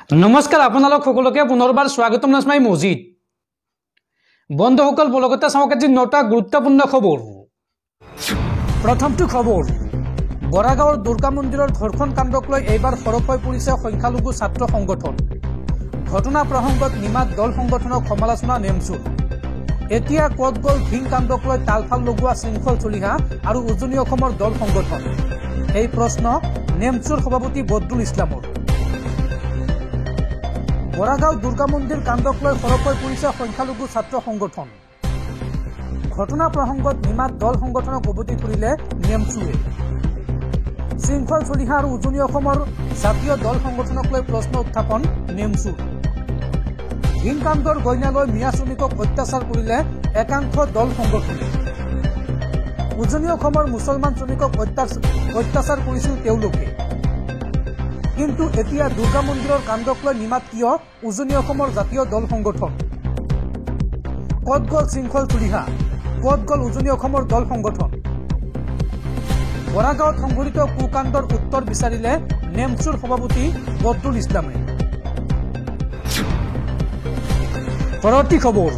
নমস্কাৰ আপোনালোক সকলোকে পুনৰবাৰ স্বাগতম নাজমাই মজিদ বন্ধুসকল বলগতে চাওক আজি 9টা গুৰুত্বপূৰ্ণ খবৰ। প্ৰথমটো খবৰ, বৰাগাঁৱৰ দুৰ্গা মন্দিৰৰ ধৰ্ষণ কাণ্ডক লৈ এইবাৰ সৰব হৈ পৰিছে সংখ্যালঘু ছাত্ৰ সংগঠন। ঘটনা প্ৰসংগত নিমাত দল সংগঠনক সমালোচনা নেমচুৰ। এতিয়া ক'ত গ'ল ভিং কাণ্ডক লৈ তালফাল লগোৱা শৃংখল চলিহা আৰু উজনি অসমৰ দল সংগঠন, এই প্ৰশ্ন নেমচুৰ সভাপতি বদৰুল ইছলামৰ। বৰাগাঁও দুৰ্গা মন্দিৰ কাণ্ডক লৈ সৰব হৈ পৰিছে সংখ্যালঘু ছাত্ৰ সংগঠন। ঘটনা প্ৰসংগত নিমাত দল সংগঠনক উভতি ধৰিলে নেমচুৱে। শৃংখল চলিহা আৰু উজনি অসমৰ জাতীয় দল সংগঠনক লৈ প্ৰশ্ন উত্থাপন নেমচুৰ। ভিং কাণ্ডৰ গইনা লৈ মিয়া শ্ৰমিকক অত্যাচাৰ কৰিলে একাংশ দল সংগঠনে। উজনি অসমৰ মুছলমান শ্ৰমিকক অত্যাচাৰ কৰিছিল তেওঁলোকে। কিন্তু এতিয়া দুৰ্গা মন্দিৰৰ কাণ্ডক লৈ নিমাত কিয় উজনি অসমৰ জাতীয় দল সংগঠন? ক'ত গ'ল শৃংখল চলিহা, ক'ত গ'ল উজনি অসমৰ দল সংগঠন? বৰাগাঁৱত সংঘটিত কুকাণ্ডৰ উত্তৰ বিচাৰিলে নেমচুৰ সভাপতি বদৰুল ইছলামে। পৰৱৰ্তী খবৰ,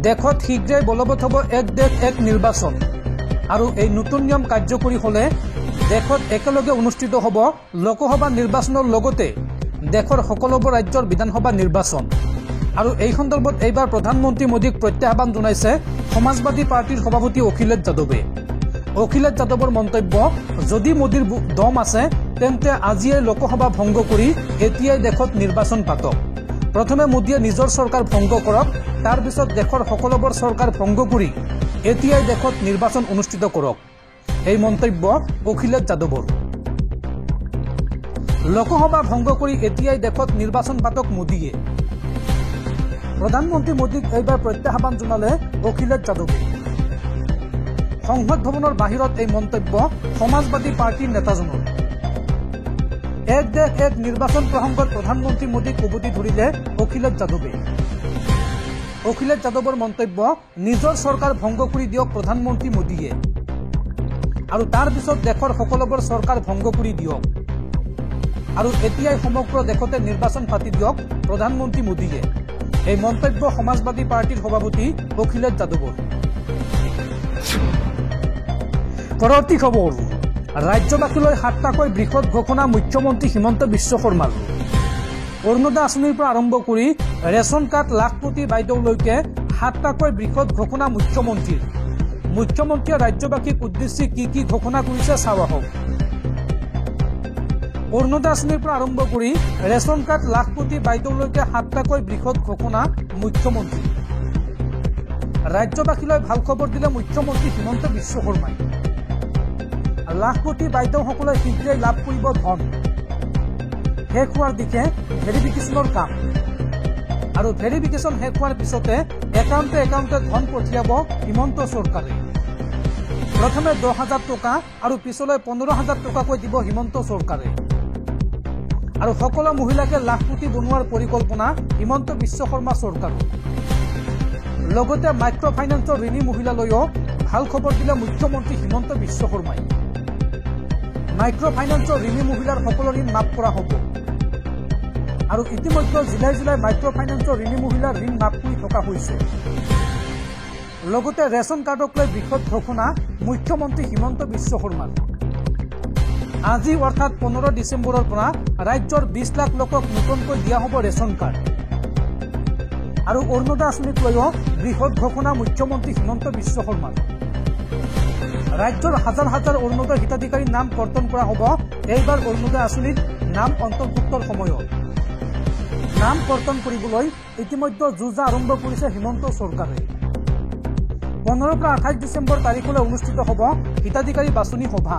দেশত শীঘ্ৰেই বলবৎ হ'ব এক দেশ এক নিৰ্বাচন আৰু এই নতুন নিয়ম কাৰ্যকৰী হ'লে দেশত একেলগে অনুষ্ঠিত হ'ব লোকসভা নিৰ্বাচনৰ লগতে দেশৰ সকলোবোৰ ৰাজ্যৰ বিধানসভা নিৰ্বাচন। আৰু এই সন্দৰ্ভত এইবাৰ প্ৰধানমন্ত্ৰী মোদীক প্ৰত্যাহ্বান জনাইছে সমাজবাদী পাৰ্টিৰ সভাপতি অখিলেশ যাদৱে। অখিলেশ যাদৱৰ মন্তব্য, যদি মোদীৰ দম আছে তেন্তে আজিয়েই লোকসভা ভংগ কৰি এতিয়াই দেশত নিৰ্বাচন পাতক। প্ৰথমে মোদীয়ে নিজৰ চৰকাৰ ভংগ কৰক, তাৰ পিছত দেশৰ সকলোবোৰ চৰকাৰ ভংগ কৰি এতিয়াই দেশত নিৰ্বাচন অনুষ্ঠিত কৰক, এই মন্তব্য অখিলেশ যাদৱৰ। লোকসভা ভংগ কৰি এতিয়াই দেশত নিৰ্বাচন পাতক মোদীয়ে। প্ৰধানমন্ত্ৰী মোদীক এইবাৰ প্ৰত্যাহ্বান জনালে অখিলেশ যাদৱে। সংসদ ভৱনৰ বাহিৰত এই মন্তব্য সমাজবাদী পাৰ্টীৰ নেতাজনৰ। এক দেশ এক নিৰ্বাচন প্ৰসংগত প্ৰধানমন্ত্ৰী মোদীক উভতি ধৰিলে অখিলেশ যাদৱে। অখিলেশ যাদৱৰ মন্তব্য, নিজৰ চৰকাৰ ভংগ কৰি দিয়ক প্ৰধানমন্ত্ৰী মোদীয়ে আৰু তাৰ পিছত দেশৰ সকলোবোৰ চৰকাৰ ভংগ কৰি দিয়ক আৰু এতিয়াই সমগ্ৰ দেশতে নিৰ্বাচন পাতি দিয়ক প্ৰধানমন্ত্ৰী মোদীয়ে, এই মন্তব্য সমাজবাদী পাৰ্টীৰ সভাপতি অখিলেশ যাদৱৰ। পৰৱৰ্তী খবৰ, ৰাজ্যবাসীলৈ 7টাকৈ বৃহৎ ঘোষণা মুখ্যমন্ত্ৰী হিমন্ত বিশ্ব শৰ্মাৰ। অৰুণোদয় আঁচনিৰ পৰা আৰম্ভ কৰি ৰেচন কাৰ্ড লাখপতি বাইদেউলৈকে 7টাকৈ বৃহৎ ঘোষণা মুখ্যমন্ত্ৰীৰ। মুখ্যমন্ত্ৰীয়ে ৰাজ্যবাসীক উদ্দেশ্যি কি কি ঘোষণা কৰিছে চাওঁ আহক। অৰুণোদয় আঁচনিৰ পৰা আৰম্ভ কৰি ৰেচন কাৰ্ড লাখপতি বাইদেউলৈকে 7টাকৈ বৃহৎ ঘোষণা মুখ্যমন্ত্ৰী। ৰাজ্যবাসীলৈ ভাল খবৰ দিলে মুখ্যমন্ত্ৰী হিমন্ত বিশ্ব শৰ্মাই। লাখপতি বাইদেউসকলে শীঘ্ৰেই লাভ কৰিব ধন। শেষ হোৱাৰ দিশে ভেৰিফিকেশ্যনৰ কাম আৰু ভেৰিফিকেশ্যন শেষ হোৱাৰ পিছতে একাউণ্টে একাউণ্টে ধন পঠিয়াব হিমন্ত চৰকাৰে। প্ৰথমে 10,000 টকা আৰু পিছলৈ 15,000 টকাকৈ দিব হিমন্ত চৰকাৰে। আৰু সকলো মহিলাকে লাখপতি বনোৱাৰ পৰিকল্পনা হিমন্ত বিশ্ব শৰ্মা চৰকাৰৰ। লগতে মাইক্ৰ ফাইনেন্সৰ ঋণী মহিলালৈও ভাল খবৰ দিলে মুখ্যমন্ত্ৰী হিমন্ত বিশ্ব শৰ্মাই। মাইক্ৰ ফাইনেন্সৰ ঋণী মহিলাৰ সকলো ঋণ মাফ কৰা হ'ব আৰু ইতিমধ্যে জিলাই জিলাই মাইক্ৰ ফাইনেন্সৰ ঋণী মহিলাৰ ঋণ মাফ কৰি থকা হৈছে। লগতে ৰেচন কাৰ্ডক লৈ বৃহৎ ঘোষণা মুখ্যমন্ত্ৰী হিমন্ত বিশ্ব শৰ্মাৰ। আজি অৰ্থাৎ 15 ডিচেম্বৰৰ পৰা ৰাজ্যৰ 20 লাখ লোকক নতুনকৈ দিয়া হ'ব ৰেচন কাৰ্ড আৰু অৰুণোদয় আঁচনিক লৈও বৃহৎ ঘোষণা মুখ্যমন্ত্ৰী হিমন্ত বিশ্ব শৰ্মাৰ। ৰাজ্যৰ হাজাৰ হাজাৰ অৰুণোদয় হিতাধিকাৰীৰ নাম কৰ্তন কৰা হ'ব এইবাৰ অৰুণোদয় আঁচনিত নাম অন্তৰ্ভুক্তৰ সময়ত। নাম কৰ্তন কৰিবলৈ ইতিমধ্যে যুঁজা আৰম্ভ কৰিছে হিমন্ত চৰকাৰে। 15 পৰা 28 ডিচেম্বৰ তাৰিখলৈ অনুষ্ঠিত হ'ব হিতাধিকাৰী বাছনি সভা।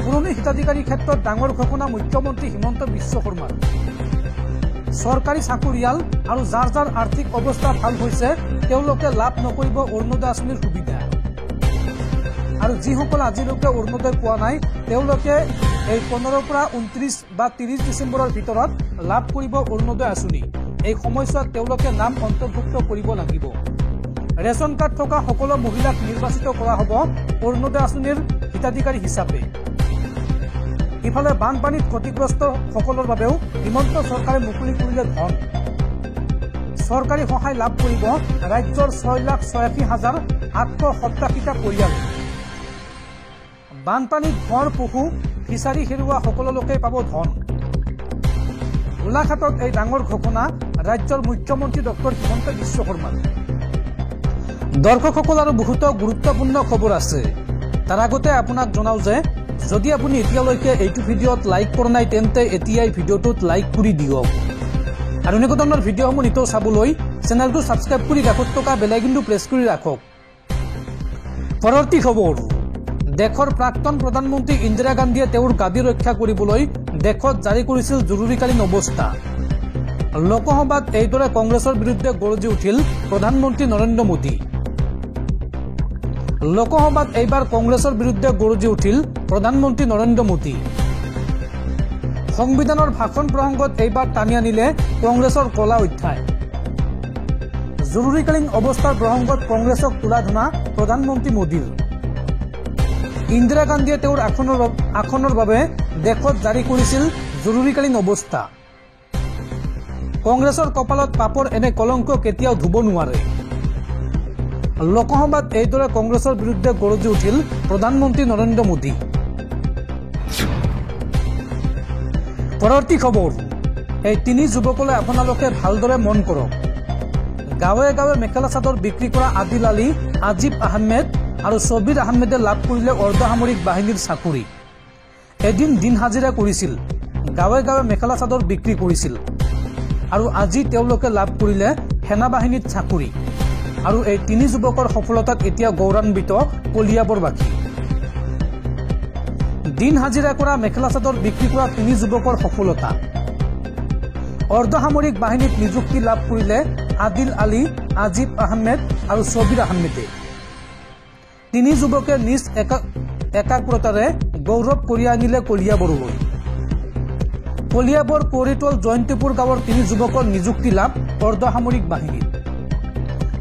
পুৰণি হিতাধিকাৰীৰ ক্ষেত্ৰত ডাঙৰ ঘোষণা মুখ্যমন্ত্ৰী হিমন্ত বিশ্ব শৰ্মাৰ। চৰকাৰী চাকৰিয়াল আৰু যাৰ যাৰ আৰ্থিক অৱস্থা ভাল হৈছে তেওঁলোকে লাভ নকৰিব অৰুণোদয় আঁচনিৰ সুবিধা আৰু যিসকলে আজিলৈকে অৰুণোদয় পোৱা নাই তেওঁলোকে এই 15 পৰা 29 বা 30 ডিচেম্বৰৰ ভিতৰত লাভ কৰিব অৰুণোদয় আঁচনি। এই সময়ছোৱাত তেওঁলোকে নাম অন্তৰ্ভুক্ত কৰিব লাগিব। ৰেচন কাৰ্ড থকা সকলো মহিলাক নিৰ্বাচিত কৰা হ'ব অৰুণোদয় আঁচনিৰ হিতাধিকাৰী হিচাপে। ইফালে বানপানীত ক্ষতিগ্ৰস্ত সকলৰ বাবেও হিমন্ত চৰকাৰে মুকলি কৰিলে ধন। চৰকাৰী সহায় লাভ কৰিব ৰাজ্যৰ 6,86,887টা পৰিয়াল। বানপানীত ঘৰ পশু ফিচাৰী হেৰুওৱা সকলোকে পাব ধন। গোলাঘাটত এই ডাঙৰ ঘোষণা ৰাজ্যৰ মুখ্যমন্ত্ৰী ডক্টৰ হিমন্ত বিশ্ব শৰ্মাৰ। দৰ্শকসকল আৰু বহুতো গুৰুত্বপূৰ্ণ খবৰ আছে। তাৰ আগতে আপোনাক জনাও যে যদি আপুনি এতিয়ালৈকে এইটো ভিডিঅ'ত লাইক কৰা নাই তেন্তে এতিয়াই ভিডিঅ'টোত লাইক কৰি দিয়ক আৰু এনেকুৱা ধৰণৰ ভিডিঅ'সমূহ নিতৌ চাবলৈ চেনেলটো ছাবস্ক্ৰাইব কৰি কাষত থকা বেল আইকনটো প্ৰেছ কৰি ৰাখক। পৰৱৰ্তী খবৰ, দেশৰ প্ৰাক্তন প্ৰধানমন্ত্ৰী ইন্দিৰা গান্ধীয়ে তেওঁৰ গাদী ৰক্ষা কৰিবলৈ দেশত জাৰি কৰিছিল জৰুৰীকালীন অৱস্থা। লোকসভাত এইদৰে কংগ্ৰেছৰ বিৰুদ্ধে গৰজি উঠিল প্ৰধানমন্ত্ৰী নৰেন্দ্ৰ মোদী। লোকসভাত এইবাৰ কংগ্ৰেছৰ বিৰুদ্ধে গৰজি উঠিল প্ৰধানমন্ত্ৰী নৰেন্দ্ৰ মোদী। সংবিধানৰ ভাষণ প্ৰসংগত এইবাৰ টানি আনিলে কংগ্ৰেছৰ কলা অধ্যায়। জৰুৰীকালীন অৱস্থাৰ প্ৰসংগত কংগ্ৰেছক তোলা ধনা প্ৰধানমন্ত্ৰী মোদীৰ। ইন্দিৰা গান্ধীয়ে তেওঁৰ আসনৰ বাবে দেশত জাৰি কৰিছিল জৰুৰীকালীন অৱস্থা। কংগ্ৰেছৰ কপালত পাপৰ এনে কলংক কেতিয়াও ধুব নোৱাৰে। লোকসভাত এইদৰে কংগ্ৰেছৰ বিৰুদ্ধে গৰজি উঠিল প্ৰধানমন্ত্ৰী নৰেন্দ্ৰ মোদী। পৰৱৰ্তী খবৰ, এই তিনি যুৱকলৈ আপোনালোকে ভালদৰে মন কৰক। গাঁৱে গাঁৱে মেখেলা চাদৰ বিক্ৰী কৰা আদিল আলী, আজিব আহমেদ আৰু ছবিৰ আহমেদে লাভ কৰিলে অৰ্ধসামৰিক বাহিনীৰ চাকৰি। এদিন দিন হাজিৰা কৰিছিল, গাঁৱে গাঁৱে মেখেলা চাদৰ বিক্ৰী কৰিছিল আৰু আজি তেওঁলোকে লাভ কৰিলে সেনা বাহিনীত চাকৰি। আৰু এই তিনি যুৱকৰ সফলতাত এতিয়া গৌৰৱান্বিত কলিয়াবৰবাসী। দিন হাজিৰা কৰা মেখেলা চাদৰ বিক্ৰী কৰা তিনি যুৱকৰ সফলতা। অৰ্ধসামৰিক বাহিনীত নিযুক্তি লাভ কৰিলে আদিল আলী, আজিব আহমেদ আৰু ছবিৰ আহমেদে। তিনি যুৱকে নিজ একাগ্ৰতাৰে গৌৰৱ কঢ়িয়াই আনিলে কলিয়াবৰলৈ। কলিয়াবৰ কৰিটল জয়ন্তীপুৰ গাঁৱৰ তিনি যুৱকৰ নিযুক্তি লাভ অৰ্ধসামৰিক বাহিনীত।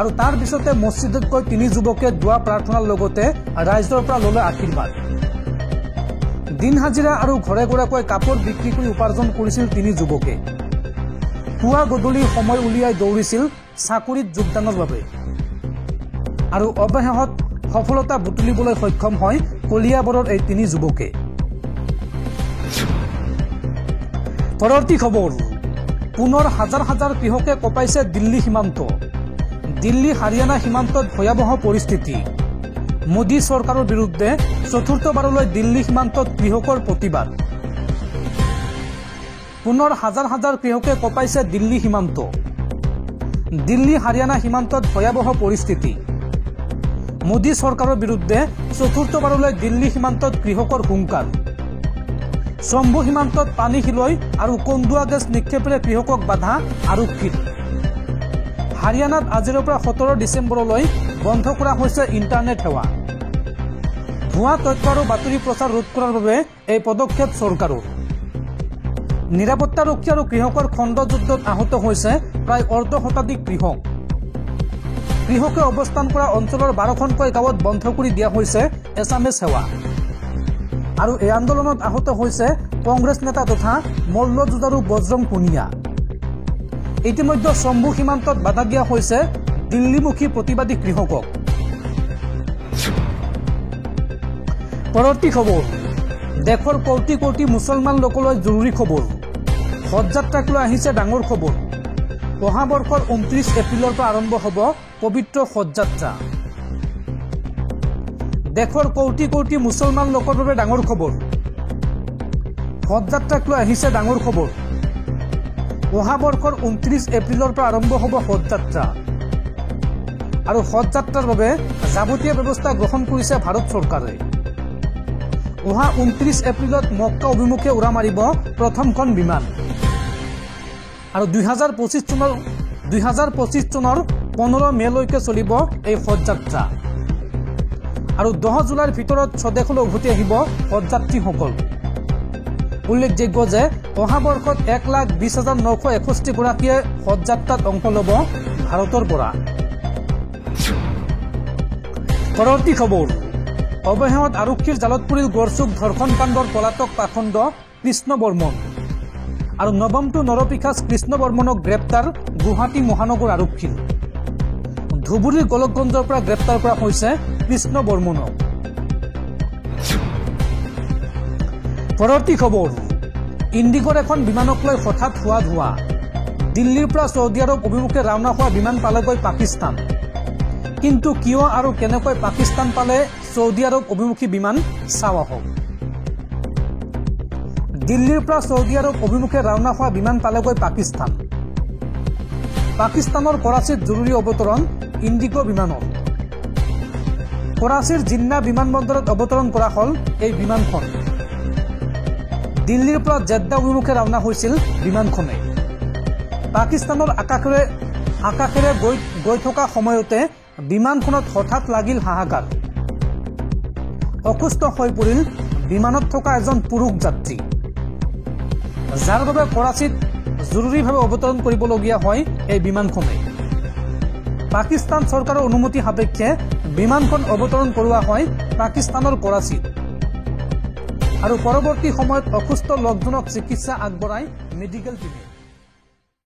আৰু তাৰ পিছতে মছজিদত গৈ তিনি যুৱকে দোৱা প্ৰাৰ্থনাৰ লগতে ৰাইজৰ পৰা ল'লে আশীৰ্বাদ। দিন হাজিৰা আৰু ঘৰে ঘৰেকৈ কাপোৰ বিক্ৰী কৰি উপাৰ্জন কৰিছিল তিনি যুৱকে। পুৱা গধূলি সময় উলিয়াই দৌৰিছিল চাকৰিত যোগদানৰ বাবে আৰু অৱশেষত সফলতা বুটলিবলৈ সক্ষম হয় কলিয়াবৰৰ এই তিনি যুৱকে। পৰৱৰ্তী খবৰ, পুনৰ হাজাৰ হাজাৰ কৃষকে কঁপাইছে দিল্লী সীমান্ত। দিল্লী হাৰিয়ানা সীমান্তত ভয়াৱহ পৰিস্থিতি। মোদী চৰকাৰৰ বিৰুদ্ধে চতুৰ্থবাৰলৈ দিল্লী সীমান্তত কৃষকৰ প্ৰতিবাদ। পুনৰ হাজাৰ হাজাৰ কৃষকে কঁপাইছে দিল্লী সীমান্ত। দিল্লী হাৰিয়ানা সীমান্তত ভয়াৱহ পৰিস্থিতি। মোদী চৰকাৰৰ বিৰুদ্ধে চতুৰ্থবাৰলৈ দিল্লী সীমান্তত কৃষকৰ হুংকাৰ। চম্বু সীমান্তত পানী শিলৈ আৰু কন্দুৱা গেছ নিক্ষেপেৰে কৃষকক বাধা আৰক্ষীৰ। হাৰিয়ানাত আজিৰ পৰা 17 ডিচেম্বৰলৈ বন্ধ কৰা হৈছে ইণ্টাৰনেট সেৱা। ভুৱা তথ্য আৰু বাতৰি প্ৰচাৰ ৰোধ কৰাৰ বাবে এই পদক্ষেপ চৰকাৰৰ। নিৰাপত্তাৰক্ষী আৰু কৃষকৰ খণ্ডযুদ্ধত আহত হৈছে প্ৰায় অৰ্ধশতাধিক কৃষক। কৃষকে অৱস্থান কৰা অঞ্চলৰ 12খনকৈ গাঁৱত বন্ধ কৰি দিয়া হৈছে এছামেছ সেৱা। আৰু এই আন্দোলনত আহত হৈছে কংগ্ৰেছ নেতা তথা মল্লযুঁজাৰু বজৰং পুনিয়া। ইতিমধ্যে চম্বু সীমান্তত বাধা দিয়া হৈছে দিল্লীমুখী প্ৰতিবাদী কৃষকক। পৰৱৰ্তী খবৰ, দেশৰ কোটি কোটি মুছলমান লোকলৈ জৰুৰী খবৰ। হজ যাত্ৰাক লৈ আহিছে ডাঙৰ খবৰ। অহা বৰ্ষৰ 29 এপ্ৰিলৰ পৰা আৰম্ভ হ'ব পবিত্ৰ হজ যাত্ৰা। দেশৰ কোটি কোটি মুছলমান লোকৰ বাবে ডাঙৰ খবৰ। হজ যাত্ৰাক লৈ আহিছে ডাঙৰ খবৰ। অহা বৰ্ষৰ 29 এপ্ৰিলৰ পৰা আৰম্ভ হ'ব হজ যাত্ৰা আৰু হজ যাত্ৰাৰ বাবে যাৱতীয় ব্যৱস্থা গ্ৰহণ কৰিছে ভাৰত চৰকাৰে। অহা 29 এপ্ৰিলত মক্কা অভিমুখে উৰা মাৰিব প্ৰথমখন বিমান আৰু 2025 চনৰ 15 মেলৈকে চলিব এই হজ যাত্ৰা আৰু 10 জুলাইৰ ভিতৰত স্বদেশলৈ উভতি আহিব হজযাত্ৰীসকল। উল্লেখযোগ্য যে অহা বৰ্ষত 1,20,961 গৰাকীয়ে হজ যাত্ৰাত অংশ ল'ব ভাৰতৰ পৰা। পৰৱৰ্তী খবৰ, অৱশেষত আৰক্ষীৰ জালত পৰিল গড়চুক ধৰ্ষণ কাণ্ডৰ পলাতক পাখণ্ড কৃষ্ণ বৰ্মন আৰু নৱমটো নৰপিশাচ কৃষ্ণ বৰ্মনক গ্ৰেপ্তাৰ গুৱাহাটী মহানগৰ আৰক্ষীৰ। ধুবুৰীৰ গোলকগঞ্জৰ পৰা গ্ৰেপ্তাৰ কৰা হৈছে কৃষ্ণ বৰ্মনক। পৰৱৰ্তী খবৰ, ইণ্ডিগৰ এখন বিমানক লৈ হঠাৎ হোৱা ধোঁৱা। দিল্লীৰ পৰা ছৌদি আৰব অভিমুখে ৰাওনা হোৱা বিমান পালেগৈ পাকিস্তান। কিন্তু কিয় আৰু কেনেকৈ পাকিস্তান পালে ছৌদি আৰব অভিমুখী বিমান, চাওঁ আহক। দিল্লীৰ পৰা ছৌদি আৰব অভিমুখে ৰাওনা হোৱা বিমান পালেগৈ পাকিস্তান। পাকিস্তানৰ কৰাচীত জৰুৰী অৱতৰণ ইণ্ডিগো বিমানৰ। কৰাচীৰ জিন্না বিমানবন্দৰত অৱতৰণ কৰা হ'ল এই বিমানখন। দিল্লীৰ পৰা জেদ্দা অভিমুখে ৰাওনা হৈছিল বিমানখনে। পাকিস্তানৰ আকাশেৰে গৈ থকা সময়তে বিমানখনত হঠাৎ লাগিল হাহাকাৰ। অসুস্থ হৈ পৰিল বিমানত থকা এজন পুৰুষ যাত্ৰী, যাৰ বাবে কৰাচীত জৰুৰীভাৱে অৱতৰণ কৰিবলগীয়া হয় এই বিমানখনে। পাকিস্তান চৰকাৰৰ অনুমতি সাপেক্ষে বিমানখন অৱতৰণ কৰোৱা হয় পাকিস্তানৰ কৰাচীত আৰু পৰৱৰ্তী সময়ত অসুস্থ লোকজনক চিকিৎসা আগবঢ়ায় মেডিকেল টিমে।